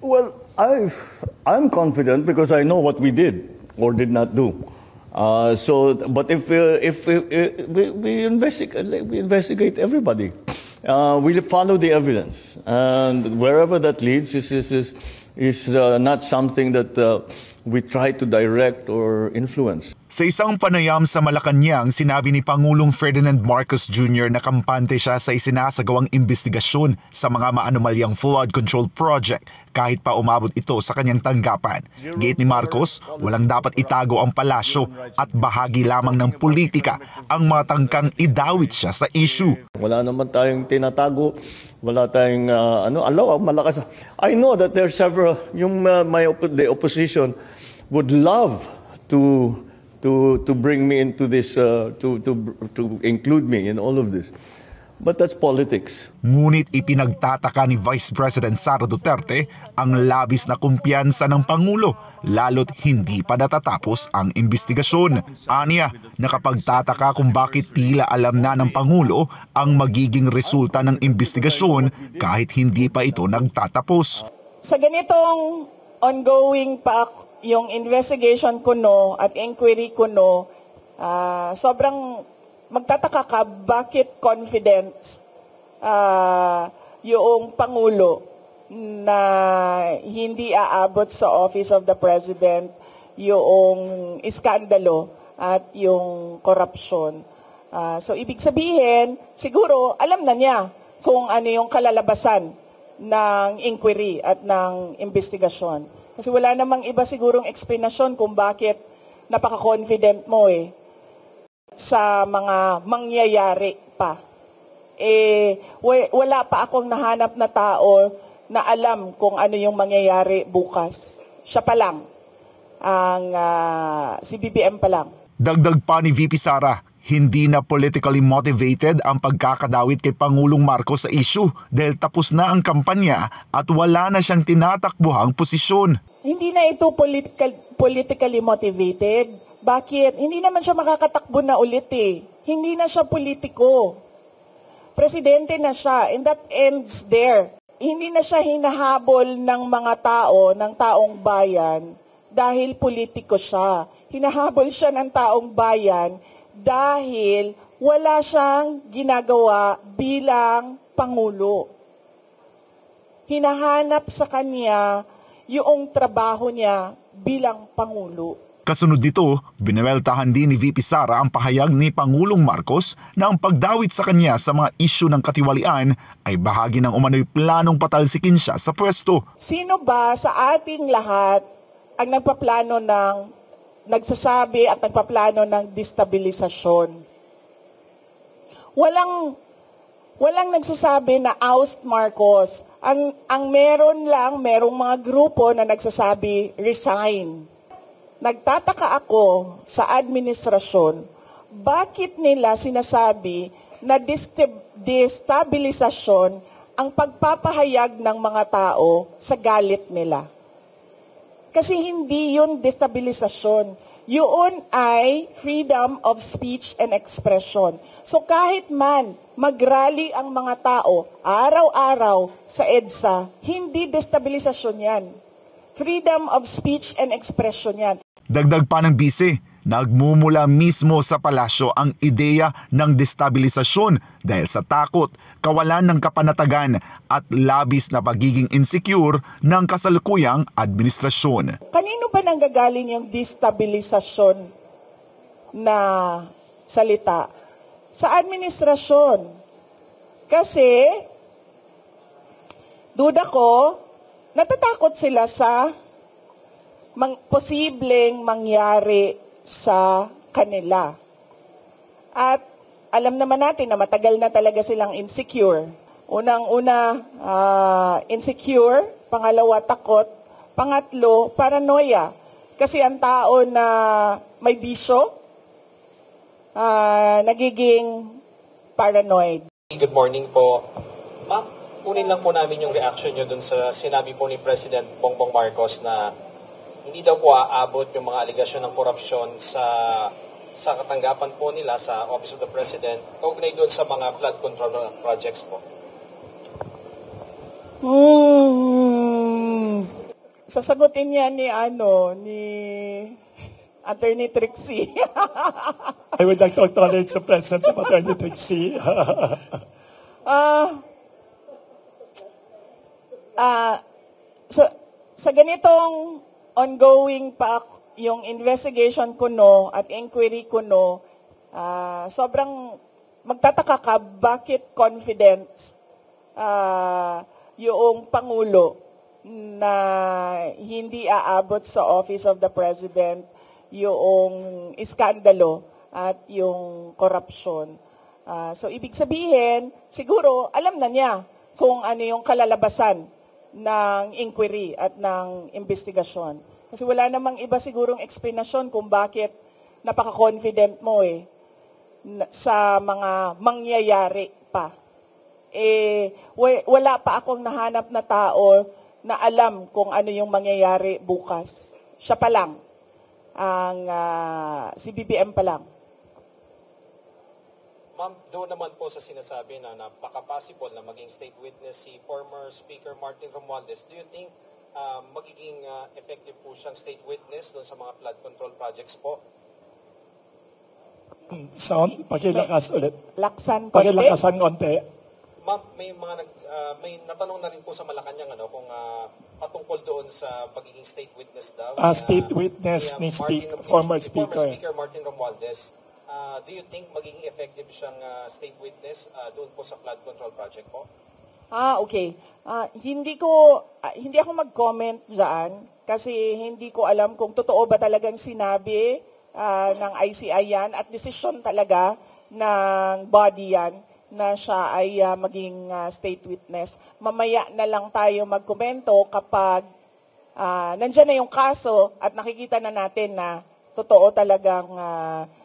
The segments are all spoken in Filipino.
Well, I'm confident because I know what we did or did not do. But if we investigate everybody, we follow the evidence, and wherever that leads is not something that we try to direct or influence. Sa isang panayam sa Malacanang, sinabi ni Pangulong Ferdinand Marcos Jr. na kampante siya sa isinasagawang investigasyon sa mga maanomalyang flood control project kahit pa umabot ito sa kanyang tanggapan. Giit ni Marcos, walang dapat itago ang palasyo at bahagi lamang ng politika ang matangkang idawit siya sa issue. Wala naman tayong tinatago, wala tayong malakas. I know that there are several, the opposition would love to bring me into this, to include me in all of this. But that's politics. Ngunit ipinagtataka ni Vice President Sara Duterte ang labis na kumpiyansa ng Pangulo, lalo't hindi pa natatapos ang investigasyon. Aniya, nakapagtataka kung bakit tila alam na ng Pangulo ang magiging resulta ng investigasyon kahit hindi pa ito nagtatapos. Sa ganitong ongoing pa yung investigation kuno at inquiry kuno, sobrang magtataka ka bakit confident yung Pangulo na hindi aabot sa Office of the President yung iskandalo at yung korupsyon. So ibig sabihin, siguro alam na niya kung ano yung kalalabasan ng inquiry at ng investigasyon. Kasi wala namang iba sigurong explanation kung bakit napaka-confident mo sa mga mangyayari pa. Wala pa akong nahanap na tao na alam kung ano yung mangyayari bukas. Siya pa lang, si BBM pa lang. Dagdag pa ni VP Sara, hindi na politically motivated ang pagkakadawit kay Pangulong Marcos sa issue dahil tapos na ang kampanya at wala na siyang tinatakbuhang posisyon. Hindi na ito politically motivated. Bakit? Hindi naman siya makakatakbo na ulit Hindi na siya politiko. Presidente na siya, and that ends there. Hindi na siya hinahabol ng mga tao, ng taong bayan, dahil politiko siya. Hinahabol siya ng taong bayan dahil wala siyang ginagawa bilang Pangulo. Hinahanap sa kanya yung trabaho niya bilang Pangulo. Kasunod dito, bineweltahan din ni VP Sara ang pahayag ni Pangulong Marcos na ang pagdawit sa kanya sa mga isyu ng katiwalian ay bahagi ng umano'y planong patalsikin siya sa pwesto. Sino ba sa ating lahat ang nagsasabi at nagpaplano ng destabilisasyon? Walang nagsasabi na oust Marcos. Ang merong mga grupo na nagsasabi resign. Nagtataka ako sa administrasyon, bakit nila sinasabi na destabilisasyon ang pagpapahayag ng mga tao sa galit nila? Kasi hindi yun destabilisasyon. Yun ay freedom of speech and expression. So kahit man mag-rally ang mga tao araw-araw sa EDSA, hindi destabilisasyon yan. Freedom of speech and expression yan. Dagdag pa ng bise, nagmumula mismo sa palasyo ang ideya ng destabilisasyon dahil sa takot, kawalan ng kapanatagan at labis na pagiging insecure ng kasalukuyang administrasyon. Kanino ba nanggagaling yung destabilisasyon na salita? Sa administrasyon. Kasi, duda ko, natatakot sila sa posibleng mangyari sa kanila. At alam naman natin na matagal na talaga silang insecure. Unang-una, insecure. Pangalawa, takot. Pangatlo, paranoia. Kasi ang tao na may bisyo, nagiging paranoid. Good morning po. Ma'am, kunin lang po namin yung reaction nyo dun sa sinabi po ni President Bongbong Marcos na hindi daw po aabot yung mga aligasyon ng korupsyon sa katanggapan po nila sa Office of the President kaugnay doon sa mga flood control projects po. sasagutin yan ni Attorney Trixie. I would like to acknowledge the presence of Attorney Trixie. Sa ganitong ongoing pa yung investigation kuno at inquiry kuno, sobrang magtataka ka bakit confident yung Pangulo na hindi aabot sa Office of the President yung iskandalo at yung korupsyon. So ibig sabihin, siguro alam na niya kung ano yung kalalabasan ng inquiry at ng investigasyon. Kasi wala namang iba sigurong explanation kung bakit napaka-confident mo sa mga mangyayari pa. Wala pa akong nahanap na tao na alam kung ano yung mangyayari bukas. Siya pa lang. Si BBM pa lang. Ma'am, doon naman po sa sinasabi na napaka-possible na maging state witness si former Speaker Martin Romualdez, do you think magiging effective po siyang state witness doon sa mga flood control projects po? Sound, pakilakas ulit. Laksan konti. Pakilakasan konti. Ma'am, may natanong na rin po sa Malacanang kung patungkol doon sa pagiging state witness daw. State witness ni former Speaker. Former Speaker Martin Romualdez. Do you think magiging effective siyang state witness doon po sa flood control project po? Okay. Hindi ako mag-comment dyan kasi hindi ko alam kung totoo ba talagang sinabi ng ICI yan at decision talaga ng body yan na siya ay maging state witness. Mamaya na lang tayo magkomento kapag nandyan na yung kaso at nakikita na natin na totoo talagang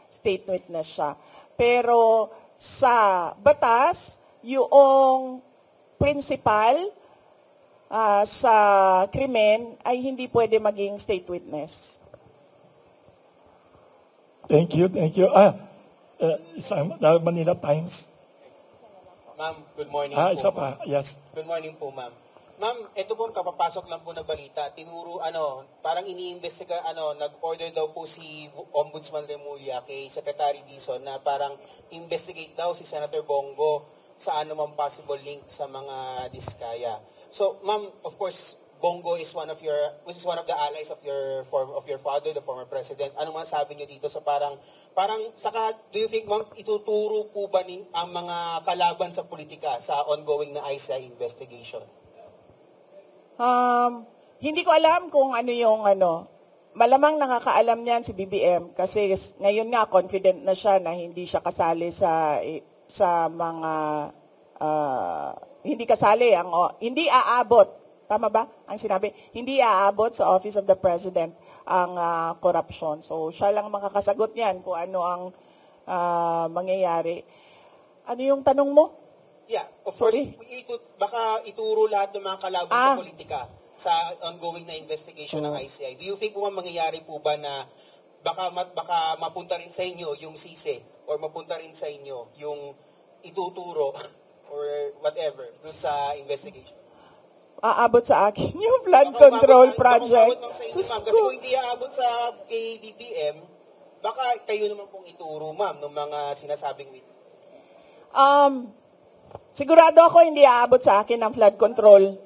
state witness siya. Pero sa batas, yung principal sa krimen ay hindi pwede maging state witness. Thank you. Manila Times. Ma'am, good morning Isa po. pa, yes. Good morning po, ma'am. Ma'am, ito po kapapasok lang po na balita. Tinuro, parang iniimbestiga, nag-order daw po si Ombudsman Remulla kay Secretary Dizon na parang investigate daw si Senator Bongo sa anumang possible link sa mga diskaya. So, ma'am, of course, Bongo is one of the allies of your father, the former president. Ano man sabi niyo dito sa parang saka do you think, ma'am, ituturo po ba ang mga kalaban sa politika sa ongoing na ICI investigation? Hindi ko alam kung ano yung malamang nakakaalam niyan si BBM kasi ngayon nga confident na siya na hindi siya kasali sa mga hindi aabot. Tama ba ang sinabi? Hindi aabot sa Office of the President ang corruption. So, siya lang makakasagot niyan kung ano ang mangyayari. Ano yung tanong mo? Yeah, of course, baka ituro lahat ng mga kalaban sa politika sa ongoing na investigation ng ICI. Do you think po mangyayari po ba na baka mapunta rin sa inyo yung sisi or mapunta rin sa inyo yung ituturo or whatever dun sa investigation? Aabot sa akin yung flood control project. Kasi kung hindi aabot sa kay BBM, baka kayo naman pong ituro, ma'am, ng mga sinasabing witness. Sigurado ako hindi aabot sa akin ang flood control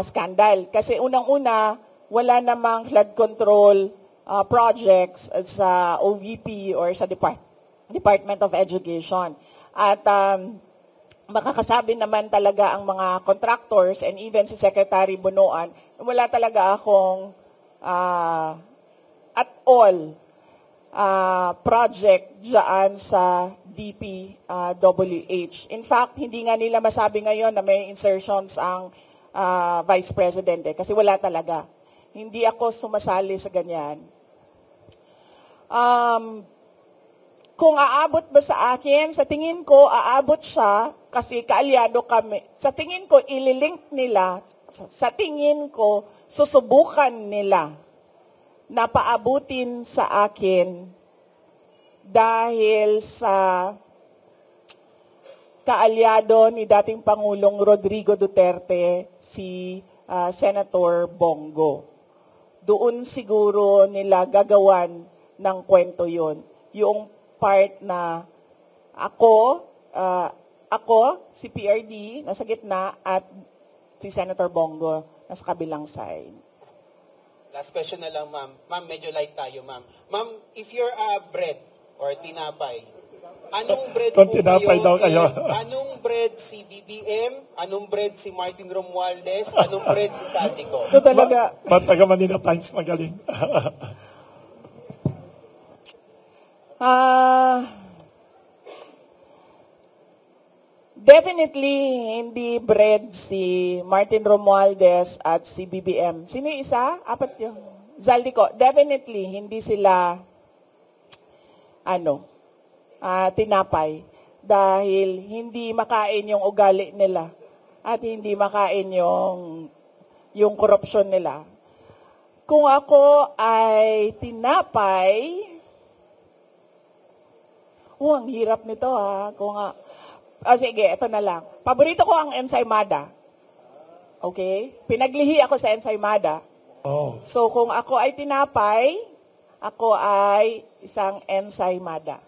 scandal. Kasi unang-una, wala namang flood control projects sa OVP or sa Department of Education. At makakasabi naman talaga ang mga contractors and even si Secretary Bunuan, wala talaga akong at all project dyan sa DPWH. In fact, hindi nga nila masabi ngayon na may insertions ang Vice President kasi wala talaga. Hindi ako sumasali sa ganyan. Kung aabot ba sa akin, sa tingin ko aabot siya kasi kaalyado kami. Sa tingin ko ililink nila, sa tingin ko susubukan nila na paabutin sa akin dahil sa kaalyado ni dating Pangulong Rodrigo Duterte, si Senator Bongo. doon siguro nila gagawan ng kwento yun. Yung part na ako, si PRD, nasa gitna, at si Senator Bongo, nasa kabilang side. Last question na lang, ma'am. Ma'am, medyo light tayo, ma'am. Ma'am, if you're a bread or tinapay, anong bread Kung po tinapay daw kayo. Anong bread si BBM? Anong bread si Martin Romualdez? Anong bread si Saldico? Ito talaga, Taga Manila Times magaling. definitely hindi bread si Martin Romualdez at si BBM. Sino yung isa? Apat yun. Zaldico. Definitely hindi sila tinapay dahil hindi makain yung ugali nila at hindi makain yung korupsyon nila. Kung ako ay tinapay, ang hirap nito sige, ito na lang. Paborito ko ang ensaymada. Okay? Pinaglihi ako sa ensaymada. Oh. So kung ako ay tinapay, ako ay isang ensaymada.